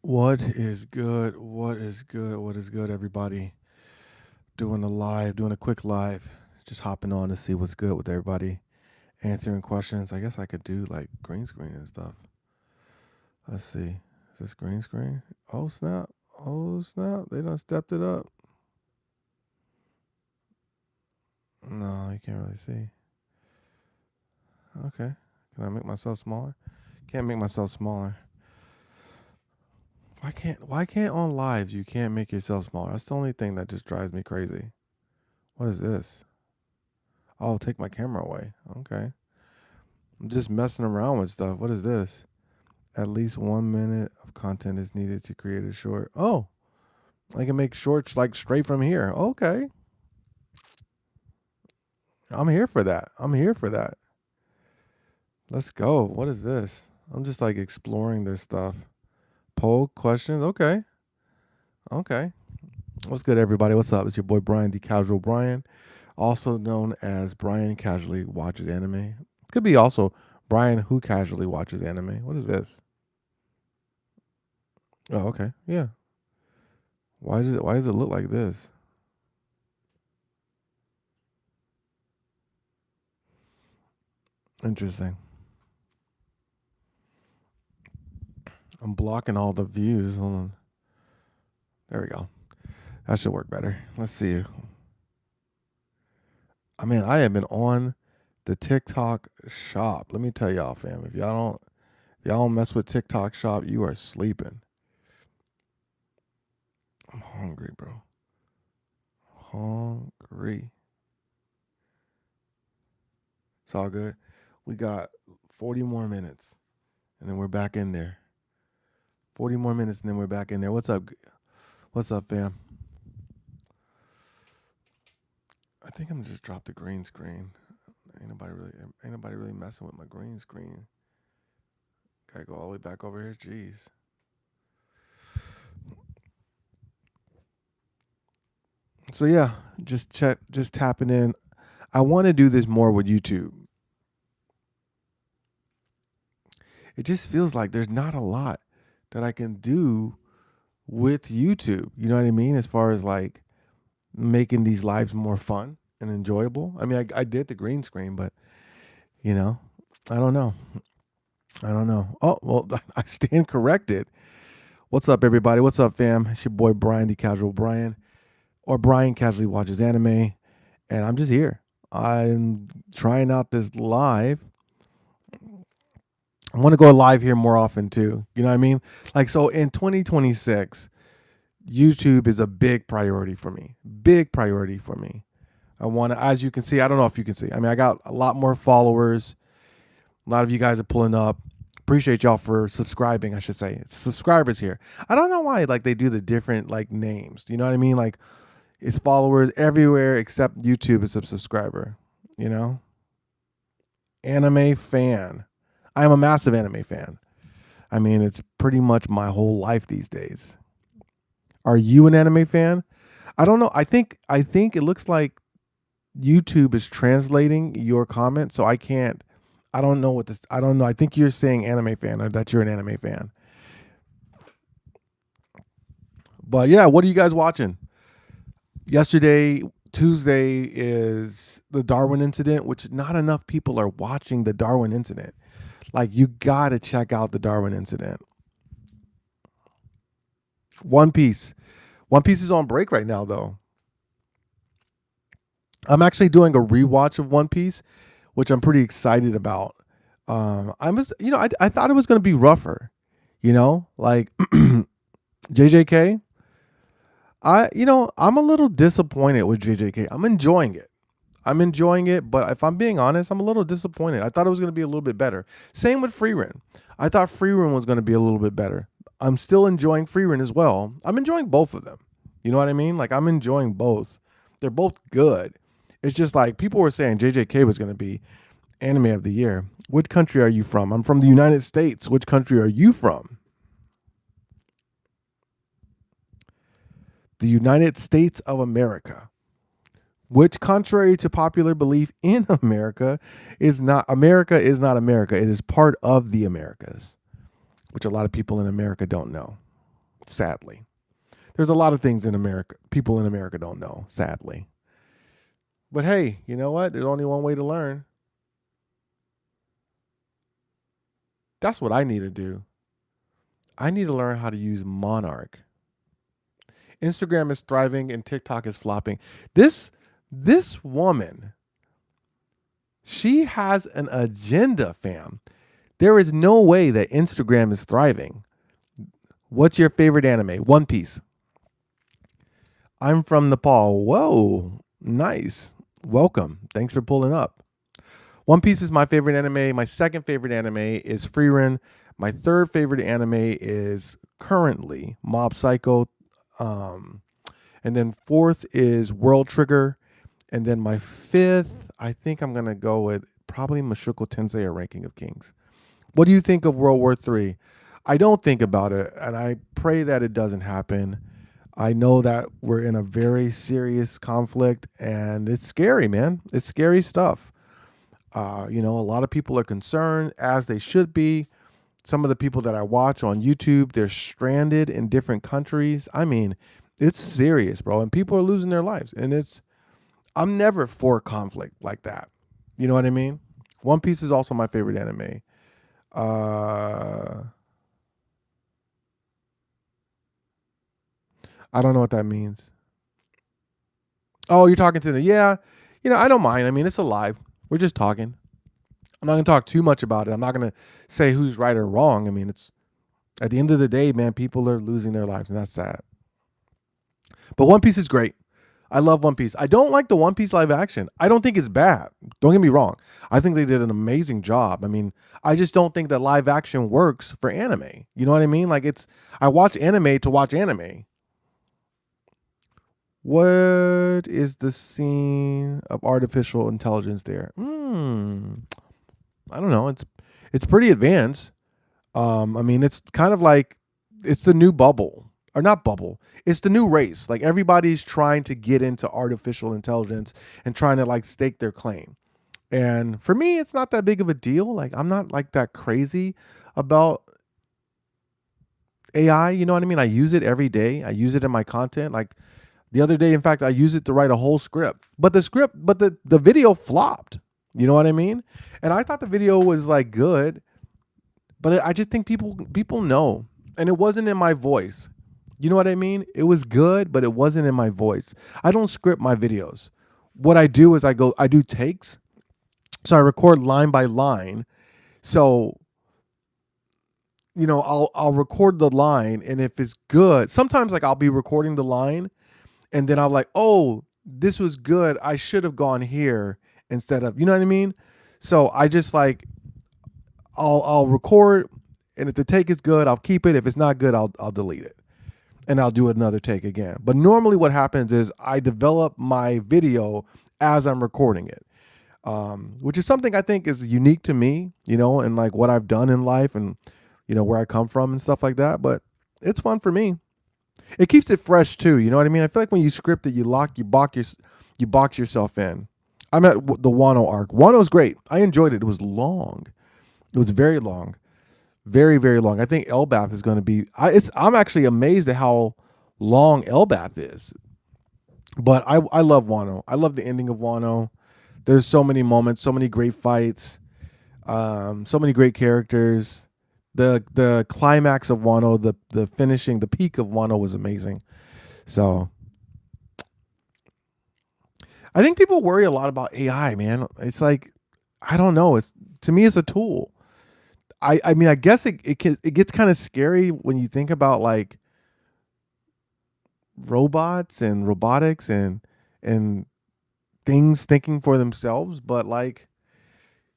What is good? What is good? What is good, everybody? Doing a quick live. Just hopping on to see what's good with everybody. Answering questions. I guess I could do like green screen and stuff. Let's see. Is this green screen? Oh, snap. Oh, snap. They done stepped it up. No, you can't really see. Okay. Can I make myself smaller? Can't make myself smaller. Why can't on lives you can't make yourself smaller? That's the only thing that just drives me crazy. What is this? Oh, take my camera away. Okay. I'm just messing around with stuff. What is this? At least 1 minute of content is needed to create a short. Oh, I can make shorts like straight from here. Okay. I'm here for that. I'm here for that. Let's go. What is this? I'm just like exploring this stuff. Poll questions. Okay. Okay. What's good, everybody? What's up? It's your boy Brian, the Casual Brian, also known as Brian Casually Watches Anime. Could be also Brian Who Casually Watches Anime. What is this? Oh, okay. Yeah. Why does it look like this? Interesting. I'm blocking all the views. Hold on. There we go. That should work better. Let's see. I mean, I have been on the TikTok shop. Let me tell y'all, fam. If y'all don't mess with TikTok shop, you are sleeping. I'm hungry, bro. Hungry. It's all good. We got 40 more minutes, and then we're back in there. 40 more minutes, and then we're back in there. What's up? What's up, fam? I think I'm gonna just drop the green screen. Ain't nobody really messing with my green screen. Gotta go all the way back over here. Jeez. So yeah, just tapping in. I want to do this more with YouTube. It just feels like there's not a lot that I can do with YouTube. You know what I mean? As far as like making these lives more fun and enjoyable. I mean, I did the green screen, but you know, I don't know. I don't know. Oh, well, I stand corrected. What's up, everybody? What's up, fam? It's your boy Brian, the Casual Brian, or Brian Casually Watches Anime, and I'm just here. I'm trying out this live. I want to go live here more often too. You know what I mean? Like, so in 2026, YouTube is a big priority for me. Big priority for me. I want to, as you can see, I don't know if you can see. I mean, I got a lot more followers. A lot of you guys are pulling up. Appreciate y'all for subscribing, I should say. It's subscribers here. I don't know why like they do the different like names. You know what I mean? Like it's followers everywhere except YouTube is a subscriber, you know? Anime fan. I am a massive anime fan. I mean, it's pretty much my whole life these days. Are you an anime fan? I don't know. I think it looks like YouTube is translating your comment, so I can't. I don't know what this. I don't know. I think you're saying anime fan or that you're an anime fan. But yeah, what are you guys watching? Yesterday, Tuesday is the Darwin incident, which not enough people are watching the Darwin incident. Like you got to check out the Darwin incident. One Piece. One Piece is on break right now though. I'm actually doing a rewatch of One Piece, which I'm pretty excited about. I was, I thought it was going to be rougher, like JJK. I'm a little disappointed with JJK. I'm enjoying it. But if I'm being honest, I'm a little disappointed. I thought it was going to be a little bit better. Same with Freerin. I thought Freerin was going to be a little bit better. I'm still enjoying Freerin as well. I'm enjoying both of them. You know what I mean? Like I'm enjoying both. They're both good. It's just like people were saying JJK was going to be anime of the year. Which country are you from? I'm from the United States. Which country are you from? The United States of America. Which, contrary to popular belief in America is not America. It is part of the Americas, which a lot of people in America don't know. Sadly. There's a lot of things in America people in America don't know, sadly. But hey, you know what? There's only one way to learn. That's what I need to do. I need to learn how to use Monarch. Instagram is thriving and TikTok is flopping. This woman, she has an agenda, fam. There is no way that Instagram is thriving. What's your favorite anime? One Piece. I'm from Nepal. Whoa, nice. Welcome. Thanks for pulling up. One Piece is my favorite anime. My second favorite anime is Frieren. My third favorite anime is currently Mob Psycho. Um, and then fourth is World Trigger. And then my fifth, I think I'm gonna go with probably Mushoku Tensei or Ranking of Kings. What do you think of World War III? I don't think about it, and I pray that it doesn't happen. I know that we're in a very serious conflict, and it's scary, man. It's scary stuff. A lot of people are concerned, as they should be. Some of the people that I watch on YouTube, they're stranded in different countries. I mean, it's serious, bro, and people are losing their lives, and I'm never for conflict like that. You know what I mean? One Piece is also my favorite anime. Uh, I don't know what that means. Oh, you're talking to the yeah. I don't mind. I mean, it's alive. We're just talking. I'm not gonna talk too much about it. I'm not gonna say who's right or wrong. I mean, it's at the end of the day, man. People are losing their lives, and that's sad. But One Piece is great. I love One Piece. I don't like the One Piece live action. I don't think it's bad. Don't get me wrong. I think they did an amazing job. I mean, I just don't think that live action works for anime. You know what I mean? Like I watch anime to watch anime. What is the scene of artificial intelligence there? I don't know. It's pretty advanced. I mean, it's kind of like it's the new bubble, or not bubble. It's the new race. Like everybody's trying to get into artificial intelligence and trying to like stake their claim. And for me, it's not that big of a deal. Like I'm not like that crazy about AI. You know what I mean? I use it every day. I use it in my content. Like the other day, in fact, I used it to write a whole script. But the video flopped. You know what I mean? And I thought the video was like good, but I just think people know, and it wasn't in my voice. You know what I mean? It was good, but it wasn't in my voice. I don't script my videos. What I do is I do takes. So I record line by line. So I'll record the line, and if it's good, sometimes like I'll be recording the line, and then I'm like, oh, this was good. I should have gone here instead of, you know what I mean? So I just like I'll record, and if the take is good, I'll keep it. If it's not good, I'll delete it, and I'll do another take again. But normally, what happens is I develop my video as I'm recording it, which is something I think is unique to me, and like what I've done in life, and where I come from and stuff like that. But it's fun for me. It keeps it fresh too. You know what I mean? I feel like when you script it, you box yourself in. I'm at the Wano arc. Wano's great. I enjoyed it. It was long. It was very long, very very long. I think Elbath is going to be. I'm actually amazed at how long Elbath is. But I love Wano. I love the ending of Wano. There's so many moments, so many great fights, so many great characters. The climax of Wano, the finishing, the peak of Wano was amazing. So I think people worry a lot about AI, man. It's like I don't know. It's to me it's a tool. I mean I guess it gets kind of scary when you think about like robots and robotics and things thinking for themselves, but like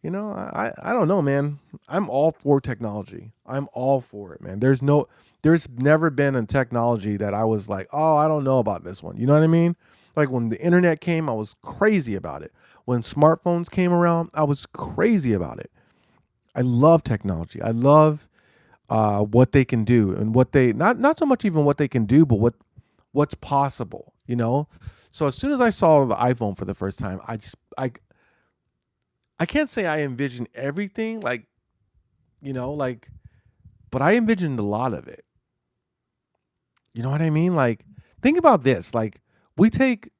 I don't know, man. I'm all for technology. I'm all for it, man. There's never been a technology that I was like, oh, I don't know about this one. You know what I mean? Like when the internet came, I was crazy about it. When smartphones came around, I was crazy about it. I love technology. I love what they can do, and what they not so much even what they can do, but what's possible. So as soon as I saw the iPhone for the first time, I can't say I envisioned everything like, but I envisioned a lot of it. You know what I mean? Like, think about this. Like, we take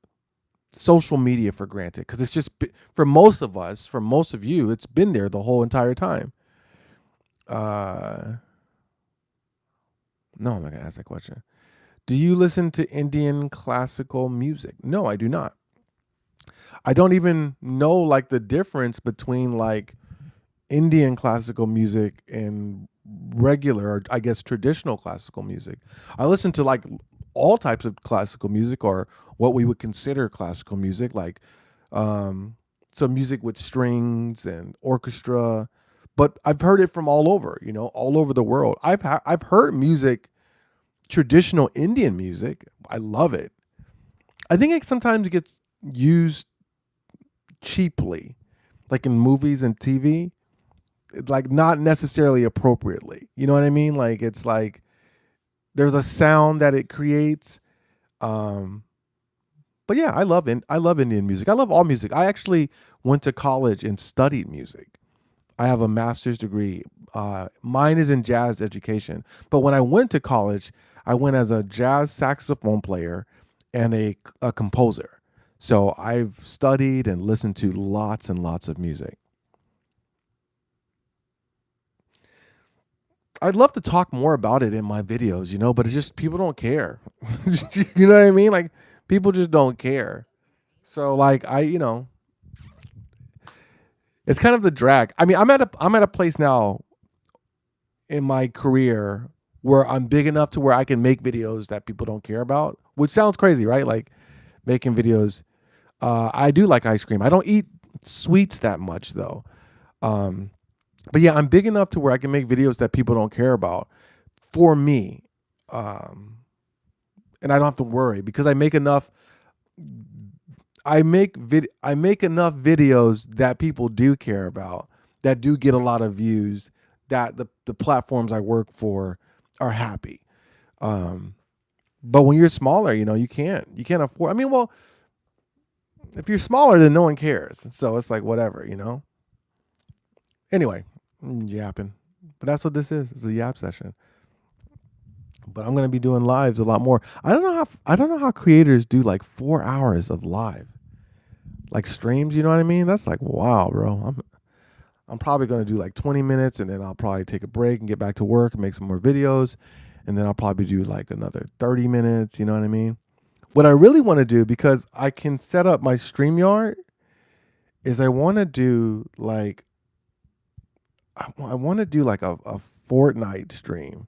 social media for granted because it's just for most of us, for most of you, it's been there the whole entire time. Uh, no, I'm not gonna ask that question. Do you listen to Indian classical music? No, I do not. I don't even know like the difference between like Indian classical music and regular, or I guess traditional classical music. I listen to like all types of classical music, or what we would consider classical music, like um, some music with strings and orchestra. But I've heard it from all over, all over the world. I've heard music, traditional Indian music. I love it. I think it sometimes gets used cheaply, like in movies and TV, like not necessarily appropriately. You know what I mean? Like it's like there's a sound that it creates. Um, but yeah, I love Indian music. I love all music. I actually went to college and studied music. I have a master's degree. Mine is in jazz education. But when I went to college, I went as a jazz saxophone player and a composer. So I've studied and listened to lots and lots of music. I'd love to talk more about it in my videos, but it's just people don't care. You know what I mean? Like people just don't care. So like it's kind of the drag. I mean, I'm at a place now in my career where I'm big enough to where I can make videos that people don't care about, which sounds crazy, right? Like making videos. I do like ice cream. I don't eat sweets that much though. Um, but yeah, I'm big enough to where I can make videos that people don't care about for me. Um, and I don't have to worry because I make enough videos that people do care about, that do get a lot of views, that the platforms I work for are happy. Um, but when you're smaller, you can't afford. I mean, well, if you're smaller, then no one cares. So it's like whatever. Anyway, yapping. But that's what this is. It's a yap session. But I'm gonna be doing lives a lot more. I don't know how creators do like 4 hours of live, like streams. You know what I mean? That's like wow, bro. I'm probably gonna do like 20 minutes, and then I'll probably take a break and get back to work and make some more videos, and then I'll probably do like another 30 minutes. You know what I mean? What I really want to do, because I can set up my StreamYard, is I want to do like I want to do like a Fortnite stream.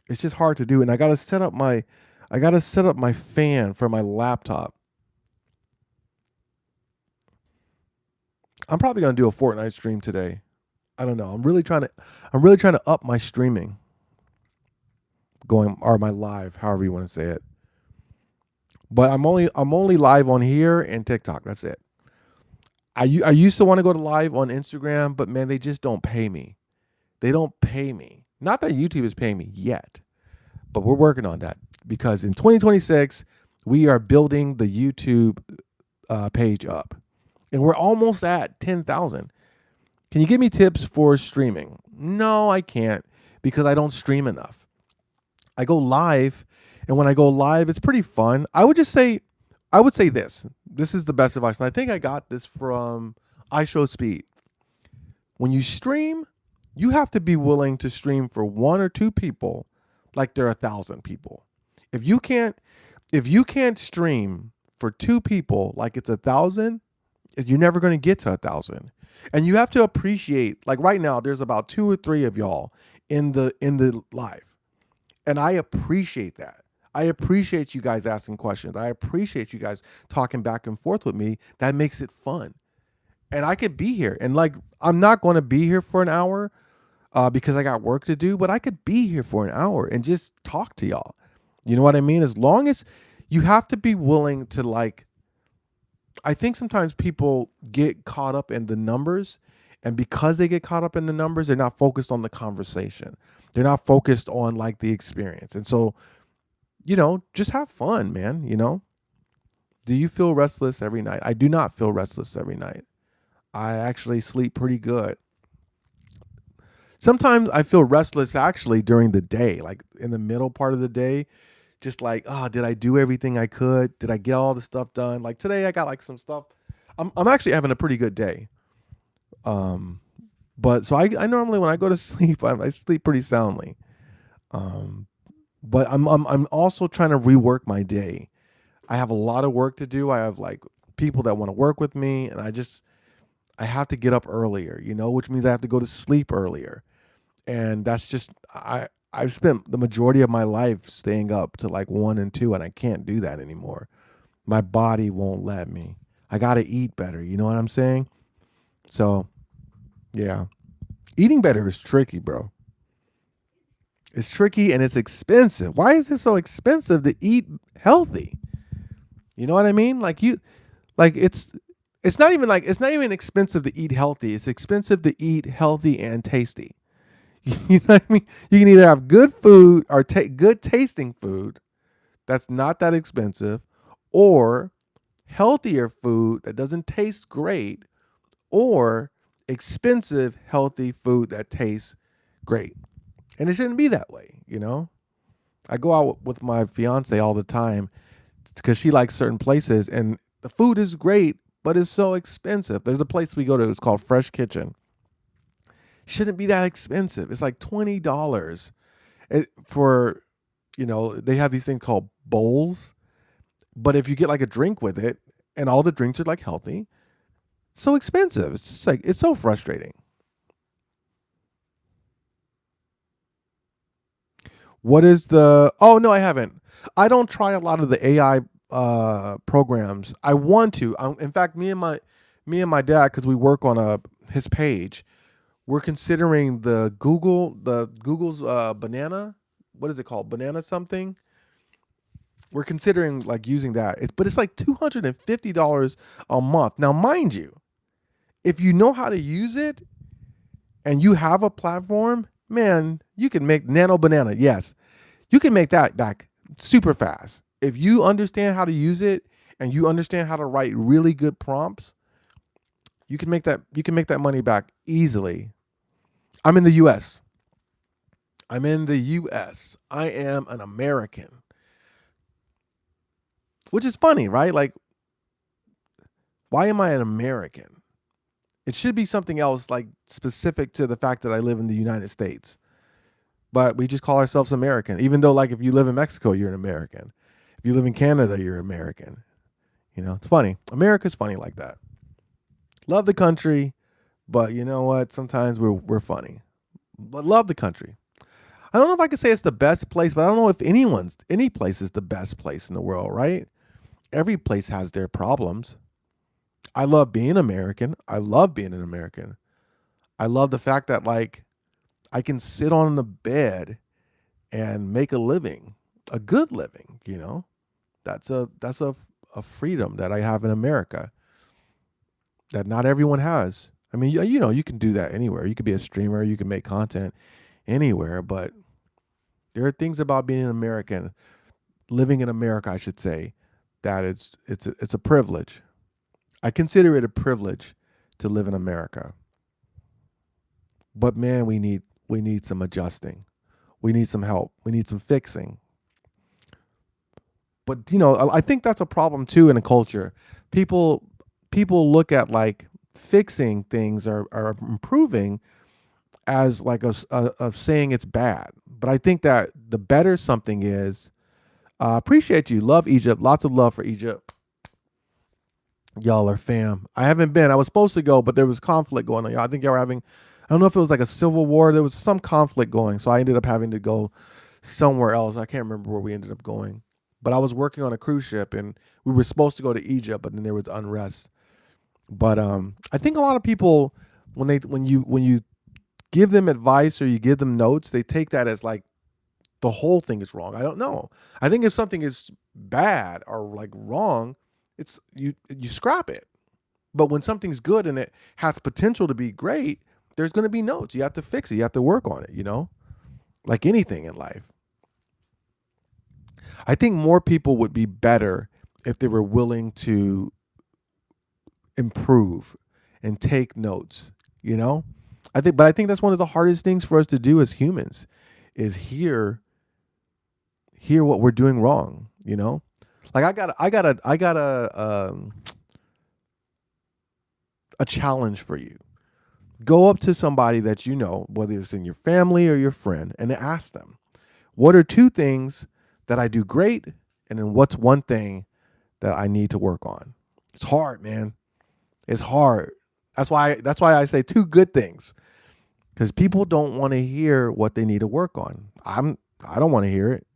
It's just hard to do, and I gotta set up my fan for my laptop. I'm probably gonna do a Fortnite stream today. I don't know. I'm really trying to up my streaming going, or my live, however you want to say it. But I'm only live on here and TikTok. That's it. I used to want to go to live on Instagram, but man, they just don't pay me. They don't pay me. Not that YouTube is paying me yet, but we're working on that because in 2026 we are building the YouTube page up, and we're almost at 10,000. Can you give me tips for streaming? No, I can't because I don't stream enough. I go live, and when I go live, it's pretty fun. I would say this. This is the best advice, and I think I got this from iShowSpeed. When you stream, you have to be willing to stream for one or two people, like there are 1,000 people. If you can't, if you can't stream for two people, like it's 1,000, you're never going to get to 1,000. And you have to appreciate, like right now, there's about two or three of y'all in the live. And I appreciate that. I appreciate you guys asking questions. I appreciate you guys talking back and forth with me. That makes it fun. And I could be here. And like, I'm not going to be here for an hour because I got work to do, but I could be here for an hour and just talk to y'all. You know what I mean? As long as you have to be willing to like, I think sometimes people get caught up in the numbers, and because they get caught up in the numbers, they're not focused on the conversation. They're not focused on like the experience. And so, just have fun, man. Do you feel restless every night? I do not feel restless every night. I actually sleep pretty good. Sometimes I feel restless actually during the day, like in the middle part of the day, just like, oh, did I do everything I could? Did I get all the stuff done? Like today I got like some stuff. I'm actually having a pretty good day. Um, but so I normally when I go to sleep, I sleep pretty soundly. Um, but I'm also trying to rework my day. I have a lot of work to do. I have like people that want to work with me, and I have to get up earlier, which means I have to go to sleep earlier. And that's just I've spent the majority of my life staying up to like 1 and 2, and I can't do that anymore. My body won't let me. I got to eat better. You know what I'm saying? So yeah, eating better is tricky, bro. It's tricky and it's expensive. Why is it so expensive to eat healthy? You know what I mean? Like it's not even expensive to eat healthy. It's expensive to eat healthy and tasty. You know what I mean? You can either have good food or take good tasting food that's not that expensive, or healthier food that doesn't taste great, or expensive healthy food that tastes great. And it shouldn't be that way. I go out with my fiance all the time because she likes certain places, and the food is great, but it's so expensive. There's a place we go to, it's called Fresh Kitchen. Shouldn't be that expensive. It's like $20 for, they have these things called bowls. But if you get like a drink with it, and all the drinks are like healthy, it's so expensive. It's just like, it's so frustrating. What is oh, no, I haven't. I don't try a lot of the AI programs. I want to. In fact, me and my dad, because we work on his page, we're considering the Google's banana. What is it called? Banana something. We're considering like using that. But it's like $250 a month. Now, mind you, if you know how to use it and you have a platform, man, you can make Nano Banana. Yes, you can make that back super fast. If you understand how to use it and you understand how to write really good prompts, you can make that money back easily. I'm in the US. I'm in the US. I am an American. Which is funny, right? Like, why am I an American? It should be something else, like specific to the fact that I live in the United States. But we just call ourselves American, even though, like, if you live in Mexico, you're an American. If you live in Canada, you're American. It's funny. America's funny like that. Love the country, but you know what? Sometimes we're funny. But love the country. I don't know if I could say it's the best place, but I don't know if any place is the best place in the world, right? Every place has their problems. I love being American. I love being an American. I love the fact that like I can sit on the bed and make a living, a good living. That's a freedom that I have in America that not everyone has. I mean, you can do that anywhere. You could be a streamer, you can make content anywhere, but there are things about being an American, living in America, I should say, that it's a privilege. I consider it a privilege to live in America. But man, we need some adjusting. We need some help. We need some fixing. But I think that's a problem too in a culture. People people look at like fixing things or improving as like of saying it's bad. But I think that the better something is, appreciate you. Love Egypt. Lots of love for Egypt. Y'all are fam. I haven't been. I was supposed to go, but there was conflict going on. I think y'all were having, I don't know if it was like a civil war. There was some conflict going. So I ended up having to go somewhere else. I can't remember where we ended up going. But I was working on a cruise ship and we were supposed to go to Egypt, but then there was unrest. But I think a lot of people when you give them advice or you give them notes, they take that as like the whole thing is wrong. I don't know. I think if something is bad or like wrong, it's you scrap it. But when something's good and it has potential to be great, there's going to be notes. You have to fix it. You have to work on it, like anything in life. I think more people would be better if they were willing to improve and take notes, you know? I think that's one of the hardest things for us to do as humans is hear what we're doing wrong, you know? Like I got a challenge for you. Go up to somebody that you know, whether it's in your family or your friend, and ask them, what are two things that I do great? And then what's one thing that I need to work on? It's hard, man. It's hard. That's why I say two good things. Because people don't want to hear what they need to work on. I don't want to hear it.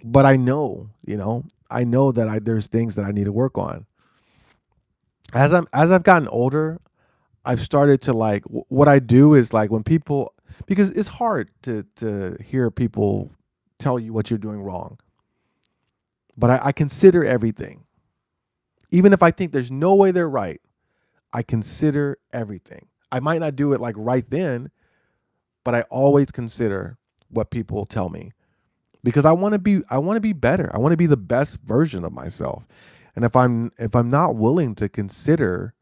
But I know, I know that there's things that I need to work on. As I've gotten older, I've started to like what I do is like when people, because it's hard to hear people tell you what you're doing wrong. But I consider everything. Even if I think there's no way they're right, I consider everything. I might not do it like right then, but I always consider what people tell me because I want to be better. I want to be the best version of myself. And if I'm not willing to consider,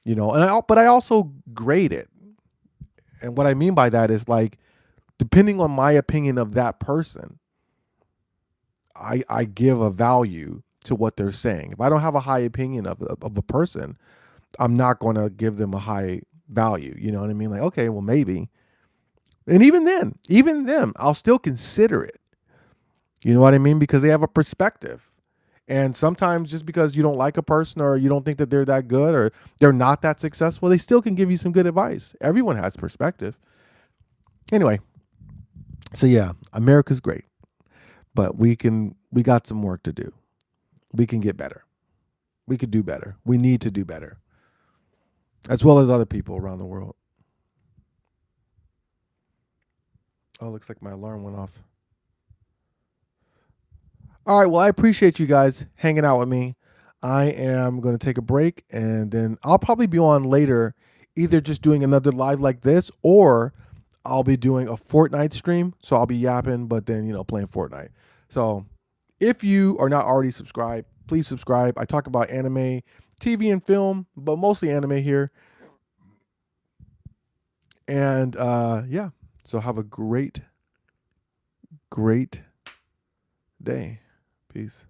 but I also grade it. And what I mean by that is like depending on my opinion of that person, I give a value to what they're saying. If I don't have a high opinion of a person, I'm not going to give them a high value. You know what I mean? Like, okay, well, maybe. And even then, I'll still consider it. You know what I mean? Because they have a perspective. And sometimes just because you don't like a person or you don't think that they're that good or they're not that successful, they still can give you some good advice. Everyone has perspective. Anyway, so yeah, America's great. But we got some work to do. We can get better. We could do better. We need to do better. As well as other people around the world. Oh, looks like my alarm went off. All right. Well, I appreciate you guys hanging out with me. I am going to take a break and then I'll probably be on later, either just doing another live like this or I'll be doing a Fortnite stream. So I'll be yapping, but then, playing Fortnite. So if you are not already subscribed, please subscribe. I talk about anime, TV, and film, but mostly anime here. And yeah, so have a great, great day. Peace.